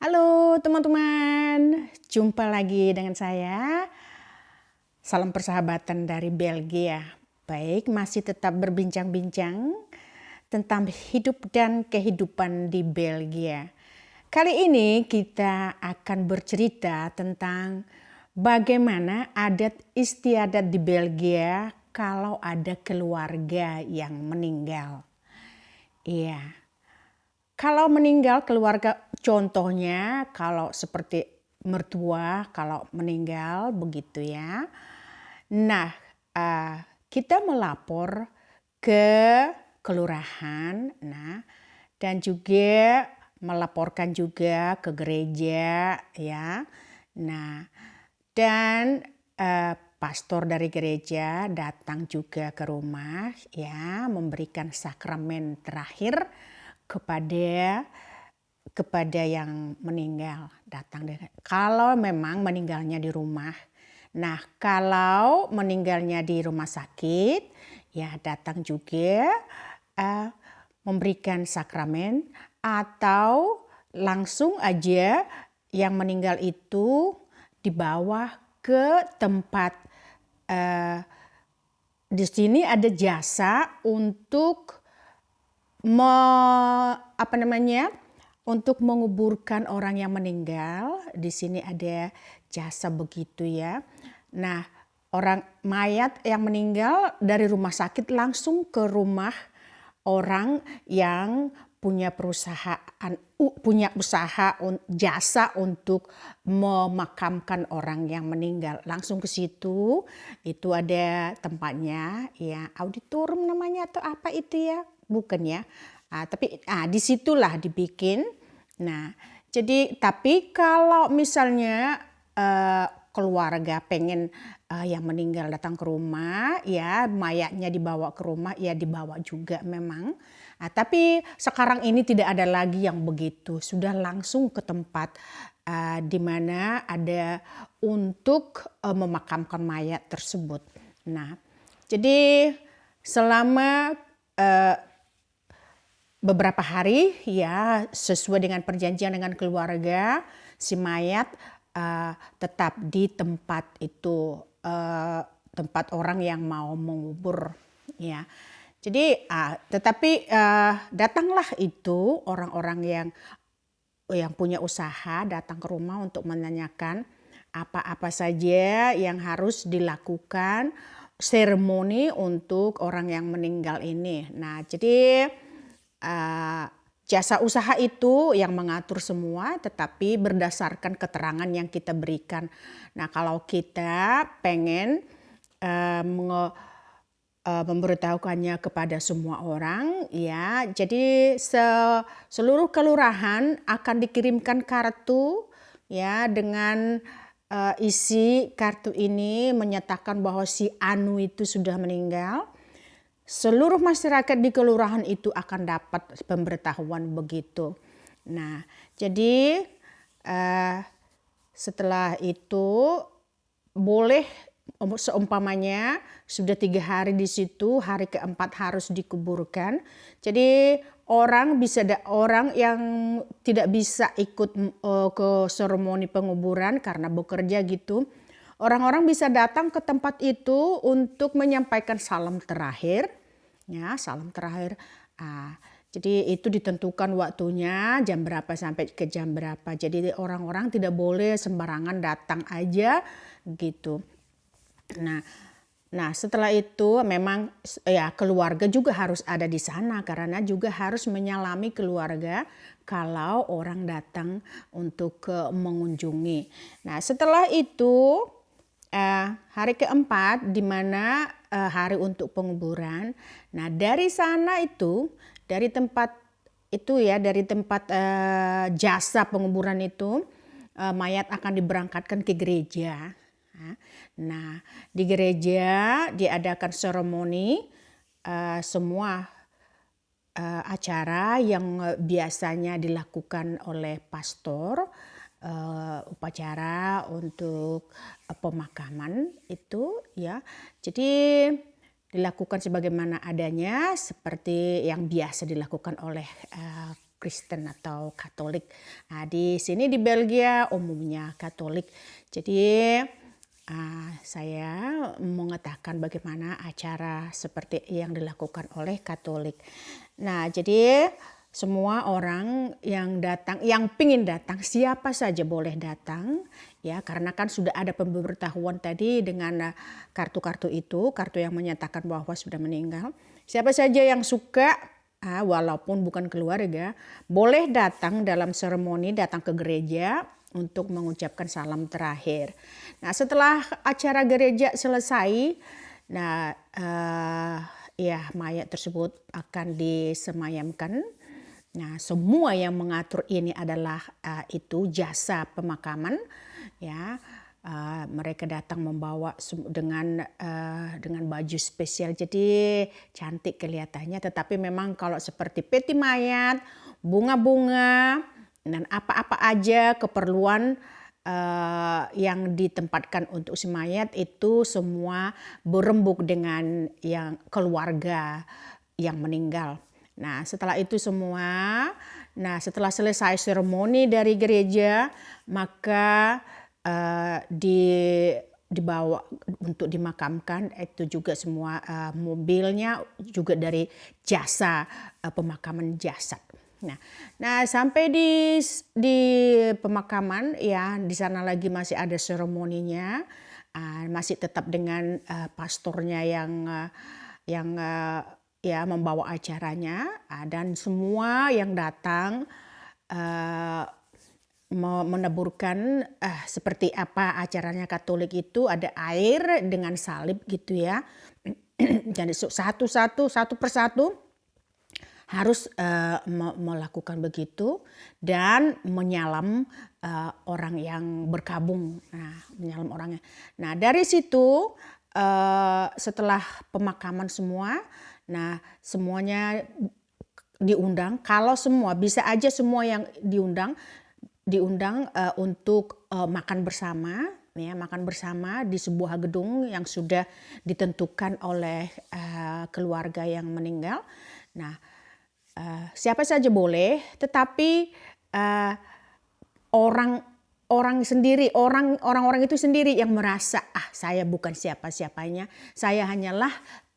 Halo teman-teman, jumpa lagi dengan saya. Salam persahabatan dari Belgia. Baik, masih tetap berbincang-bincang tentang hidup dan kehidupan di Belgia. Kali ini kita akan bercerita tentang bagaimana adat istiadat di Belgia kalau ada keluarga yang meninggal. Iya. Kalau meninggal keluarga, contohnya kalau seperti mertua kalau meninggal begitu ya. Nah, kita melapor ke kelurahan, dan juga melaporkan juga ke gereja ya. Nah, dan pastor dari gereja datang juga ke rumah ya, memberikan sakramen terakhir kepada yang meninggal, datang kalau memang meninggalnya di rumah. Nah, kalau meninggalnya di rumah sakit ya datang juga memberikan sakramen, atau langsung aja yang meninggal itu dibawa ke tempat. Di sini ada jasa untuk untuk menguburkan orang yang meninggal. Di sini ada jasa begitu ya. Nah, orang mayat yang meninggal dari rumah sakit langsung ke rumah orang yang punya perusahaan, punya usaha jasa untuk memakamkan orang yang meninggal. Langsung ke situ, itu ada tempatnya ya, auditorium namanya atau apa itu ya, bukan ya. Tapi disitulah dibikin. Nah, jadi tapi kalau misalnya keluarga pengen yang meninggal datang ke rumah ya, mayatnya dibawa ke rumah ya, dibawa juga memang. Tapi sekarang ini tidak ada lagi yang begitu, sudah langsung ke tempat di mana ada untuk memakamkan mayat tersebut. Nah, jadi selama beberapa hari ya, sesuai dengan perjanjian dengan keluarga, si mayat tetap di tempat itu, tempat orang yang mau mengubur ya. Jadi tetapi datanglah itu orang-orang yang punya usaha datang ke rumah untuk menanyakan apa-apa saja yang harus dilakukan seremoni untuk orang yang meninggal ini. Nah, jadi jasa usaha itu yang mengatur semua, tetapi berdasarkan keterangan yang kita berikan. Nah, kalau kita pengen memberitahukannya kepada semua orang ya, jadi seluruh kelurahan akan dikirimkan kartu ya, dengan isi kartu ini menyatakan bahwa si Anu itu sudah meninggal. Seluruh masyarakat di kelurahan itu akan dapat pemberitahuan begitu. Nah, jadi setelah itu boleh, seumpamanya sudah 3 hari di situ, hari keempat harus dikuburkan. Jadi orang yang tidak bisa ikut ke seremoni penguburan karena bekerja gitu, orang-orang bisa datang ke tempat itu untuk menyampaikan salam terakhir. Ya, salam terakhir. Jadi itu ditentukan waktunya jam berapa sampai ke jam berapa. Jadi orang-orang tidak boleh sembarangan datang aja gitu. Nah, setelah itu memang ya keluarga juga harus ada di sana, karena juga harus menyalami keluarga kalau orang datang untuk mengunjungi. Nah, setelah itu hari keempat di mana hari untuk penguburan. Nah, dari sana itu, dari tempat itu ya, dari tempat jasa penguburan itu, mayat akan diberangkatkan ke gereja. Nah, di gereja diadakan seremoni, semua acara yang biasanya dilakukan oleh pastor, upacara untuk pemakaman itu ya. Jadi dilakukan sebagaimana adanya, seperti yang biasa dilakukan oleh Kristen atau Katolik. Nah, di sini di Belgia umumnya Katolik. Jadi saya mengatakan bagaimana acara seperti yang dilakukan oleh Katolik. Nah, jadi semua orang yang datang, yang pingin datang, siapa saja boleh datang, ya, karena kan sudah ada pemberitahuan tadi dengan kartu-kartu itu, kartu yang menyatakan bahwa sudah meninggal. Siapa saja yang suka, walaupun bukan keluarga, boleh datang dalam seremoni, datang ke gereja untuk mengucapkan salam terakhir. Nah, setelah acara gereja selesai, nah ya mayat tersebut akan disemayamkan. Nah, semua yang mengatur ini adalah itu jasa pemakaman, ya. Mereka datang membawa dengan baju spesial, jadi cantik kelihatannya. Tetapi memang kalau seperti peti mayat, bunga-bunga, dan apa-apa aja keperluan yang ditempatkan untuk si mayat itu semua berembuk dengan yang keluarga yang meninggal. Nah, setelah itu semua, setelah selesai seremoni dari gereja, maka dibawa untuk dimakamkan, itu juga semua mobilnya juga dari jasa pemakaman jasad. Nah, sampai di pemakaman, ya, di sana lagi masih ada seremoninya, masih tetap dengan pastornya yang ya membawa acaranya, dan semua yang datang meneburkan seperti apa acaranya Katolik itu, ada air dengan salib gitu ya. Jadi satu persatu harus melakukan begitu dan menyalam orang yang berkabung. Nah, menyalam orangnya. Nah, dari situ setelah pemakaman semua, nah semuanya diundang. Kalau semua, bisa aja semua yang diundang untuk makan bersama, ya, makan bersama di sebuah gedung yang sudah ditentukan oleh keluarga yang meninggal. Nah, siapa saja boleh, tetapi orang-orang itu sendiri yang merasa saya bukan siapa-siapanya, saya hanyalah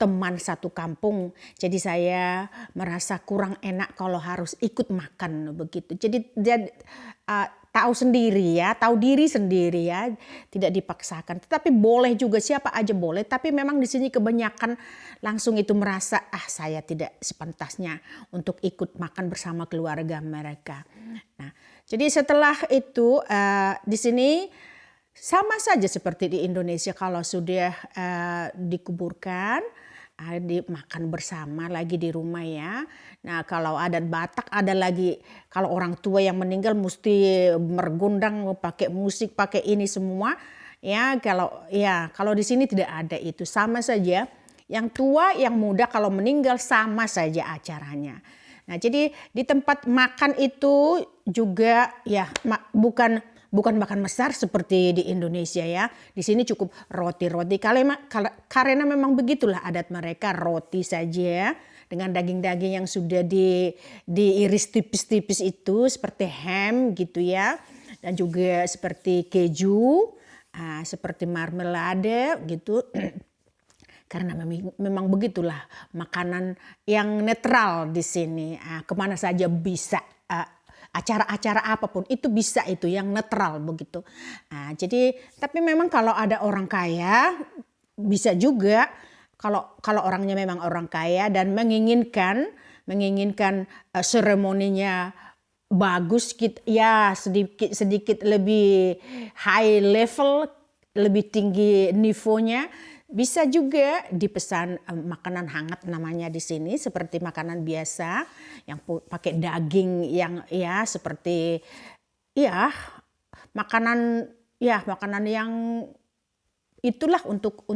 teman satu kampung, jadi saya merasa kurang enak kalau harus ikut makan begitu. Jadi dia tahu sendiri ya, tahu diri sendiri ya, tidak dipaksakan. Tetapi boleh juga, siapa aja boleh. Tapi memang di sini kebanyakan langsung itu merasa saya tidak sepantasnya untuk ikut makan bersama keluarga mereka. Nah, jadi setelah itu di sini sama saja seperti di Indonesia, kalau sudah dikuburkan, dimakan bersama lagi di rumah ya. Nah, kalau adat Batak ada lagi, kalau orang tua yang meninggal mesti mergundang, pakai musik, pakai ini semua ya. Kalau di sini tidak ada itu, sama saja. Yang tua, yang muda kalau meninggal sama saja acaranya. Nah, jadi di tempat makan itu juga ya bukan makan besar seperti di Indonesia ya. Di sini cukup roti-roti. Karena memang begitulah adat mereka, roti saja dengan daging-daging yang sudah diiris tipis-tipis itu seperti ham gitu ya. Dan juga seperti keju, seperti marmelade gitu. Karena memang begitulah makanan yang netral di sini. Kemana saja bisa. Acara-acara apapun itu bisa, itu yang netral begitu. Jadi tapi memang kalau ada orang kaya bisa juga, kalau orangnya memang orang kaya dan menginginkan seremoninya bagus, ya sedikit lebih high level, lebih tinggi nivonya, bisa juga dipesan makanan hangat namanya di sini, seperti makanan biasa yang pakai daging yang ya seperti ya makanan yang itulah untuk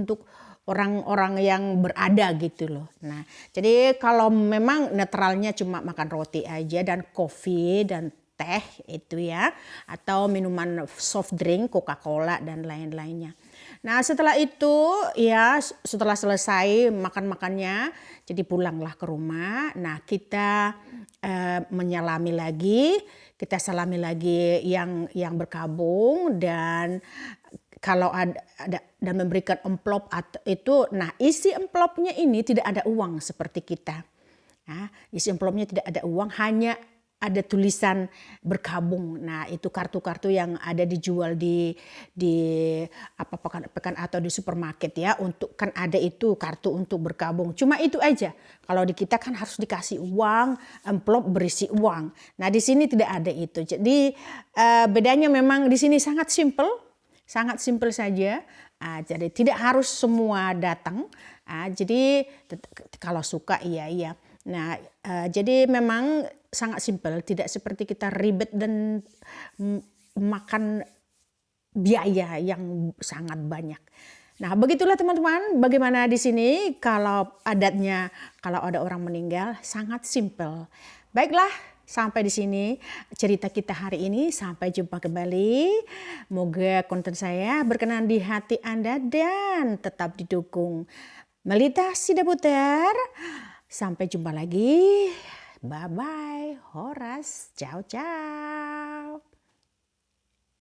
orang-orang yang berada gitu loh. Nah, jadi kalau memang netralnya cuma makan roti aja dan kopi dan teh itu ya, atau minuman soft drink, Coca-Cola dan lain-lainnya. Nah setelah itu ya setelah selesai makan-makannya, jadi pulanglah ke rumah. Nah kita menyalami lagi, kita salami lagi yang berkabung dan kalau ada dan memberikan amplop itu, nah isi amplopnya ini tidak ada uang seperti kita. Nah, isi amplopnya tidak ada uang, hanya ada tulisan berkabung. Nah, itu kartu-kartu yang ada dijual di apa pekan atau di supermarket ya. Untuk kan ada itu kartu untuk berkabung. Cuma itu aja. Kalau di kita kan harus dikasih uang, amplop berisi uang. Nah, di sini tidak ada itu. Jadi bedanya memang di sini sangat simpel saja. Jadi tidak harus semua datang. Jadi kalau suka iya. Nah, jadi memang sangat simpel, tidak seperti kita ribet dan makan biaya yang sangat banyak. Nah, begitulah teman-teman, bagaimana di sini kalau adatnya kalau ada orang meninggal sangat simpel. Baiklah, sampai di sini cerita kita hari ini. Sampai jumpa kembali. Moga konten saya berkenan di hati Anda dan tetap didukung Melita Sidaputer. Sampai jumpa lagi. Bye-bye. Horas. Ciao, ciao.